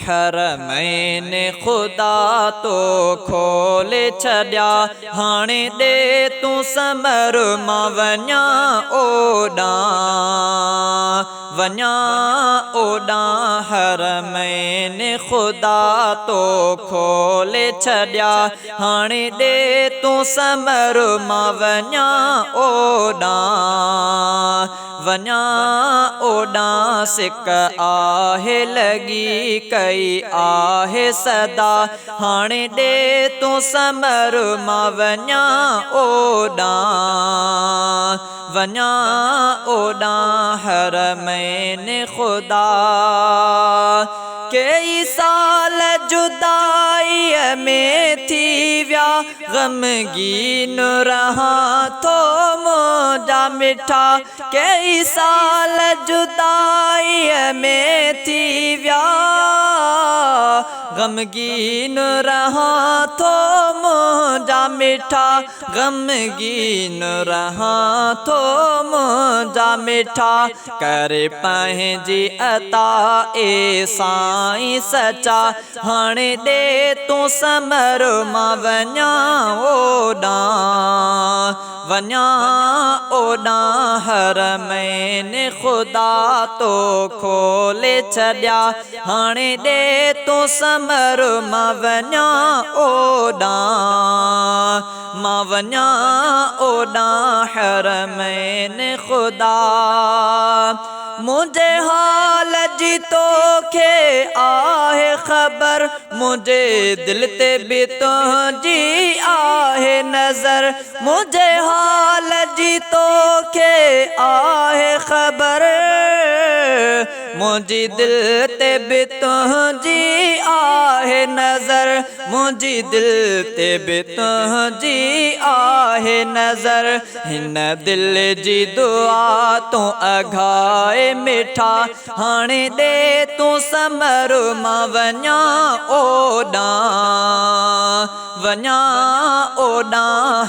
हरमैन खुदा तो खोल छॾिया हाणे दे तूं समर मां वञा ओॾां हरमैन खुदा तो खोल छॾिया हाणे दे तूं समर मां वञा ओॾां सिक आहे लॻी कई आहे सदा हाणे दे तूं समर मां वञा ओॾां हरमैन खुदा कई साल जुदाईअ में थी विया ग़मगीन रहां थो मुंहिंजा मिठा कई साल जुदाईअ में थी विया ग़मगीन रहां थो मुंहिंजा मिठा ग़मगीन रहां थो मुंहिंजा मिठा करे पंहिंजी अता ए साईं सचा हाणे दे तूं समर मां वञा ओॾां हरमैन खुदा तो खोल छॾिया हाणे दे तूं समर मां वञा ओॾां हरमैन खुदा मुझे हाल जी तोखे आहे ख़बर मुझे दिल ते भी तुंहिंजी आहे नज़र मुझे हाल जी तोखे आहे ख़बर मुझी दिल ते भी तुंहिंजी आहे नज़र मुझी दिल ते भी तुंहिंजी आहे नज़र हिन दिल जी दुआ तूं अघाए मिठा हाणे दे तूं समर मां वञा ओॾां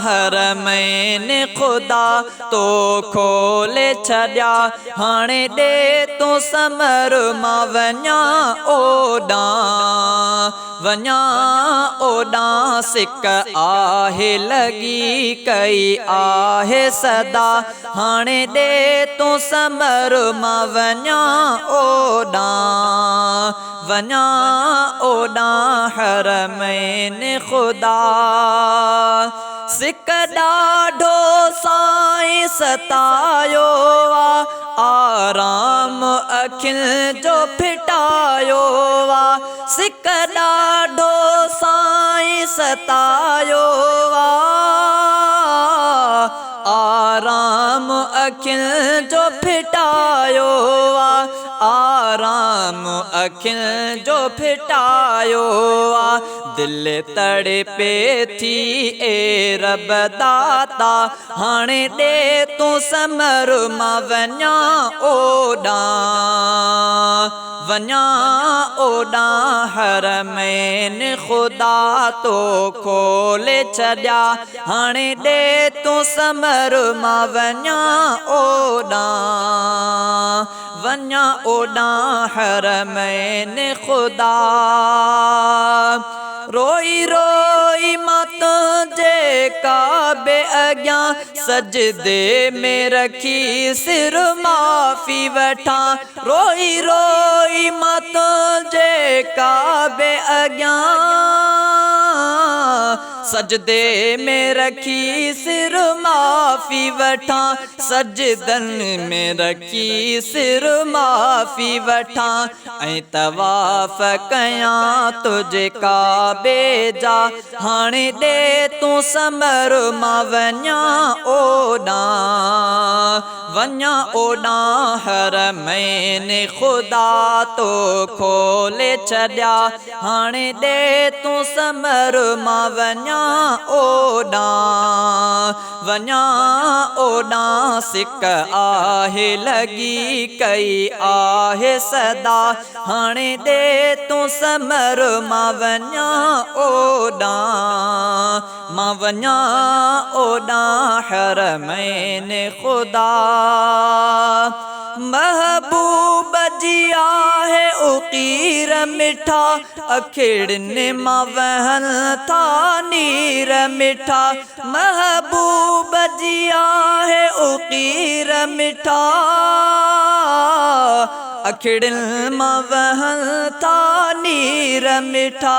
हरमैन खुदा तो खोल छॾिया हाणे दे तूं समर मां वञा ओॾां सिक आहे लॻी कई आहे सदा हाणे दे तूं समर मां वञा ओॾां हरमैन खुदा सिक ॾाढो साईं सतायो आराम अखियुनि जो फिटायो सिक ॾाढो साईं सतायो आराम अखियुनि जो फिटायो आराम अखियुनि जो फिटायो दिल तड़पे थी ए रब दाता हाणे दे तूं समर मां वञा ओॾां हरमैन खुदा तो खोल छॾिया हाणे दे तूं समर मां वञा ओॾां हरमैन खुदा रोई रोई मां तुंहिंजे काबे अॻियां सजदे में रखी सिर माफ़ी वठां रोई रोई मां तुंहिंजे काबे अॻियां सजदे में रखी सिर माफ़ी वठां सजदन में रखी सिर माफ़ी वठां ऐं तवाफ़ कयां तुझे काबे जा हाणे दे तूं समर मां वञा ओॾां हरमैन खुदा तो खोल छॾिया हाणे दे तूं समर मां वञा ओॾां सिक आहे लॻी कई आहे सदा हाणे दे तूं समर मां वञा ओॾां हरमैन खुदा महबूब जी आहे उकीर मिठा अखिड़ने मां वहन था नीर मिठा महबूब जिया है उकीर मिठा अखिड़न मां वहन था नीर मिठा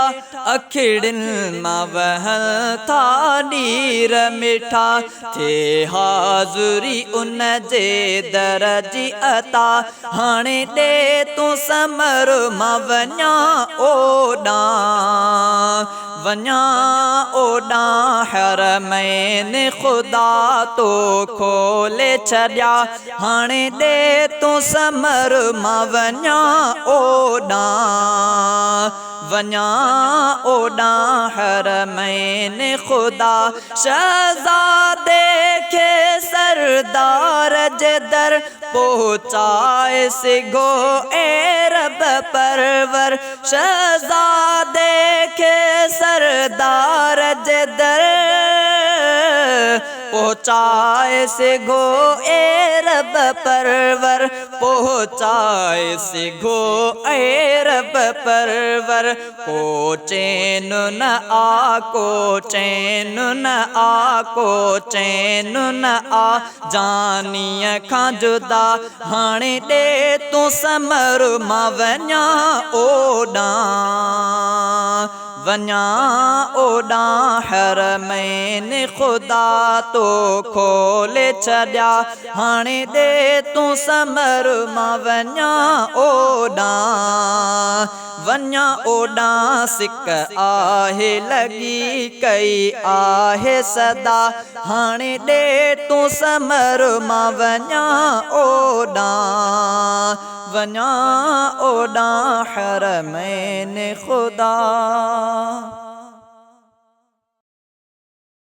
अखिड़न मां वहन था नीर मिठा थे हाज़ुरी उन जे दर जी अता हाणे दे तू समर मां वञा ओॾां हरमैन खुदा तो खोले छॾिया हाणे दे तू समर मां वञा ओॾां हरमैन खुदा शहज़ादे खे सरदार जे दर पहुँचाए सिघो ए रब परवर शहज़ादे खे सरदार जे दर पहुँचाए सिघो ए रब परवर पहुँचाए सिघो ए रब परवर को चैन न आ जानीअ खां जुदा हाणे दे तू समर मां वञा ओॾां हरमैन खुदा तो खोले छॾिया हाणे दे तू समर मां वञा ओॾां सिक आहे लॻी कई आहे सदा हाणे दे तू समर मां वञा ओॾां हरमैन खुदा।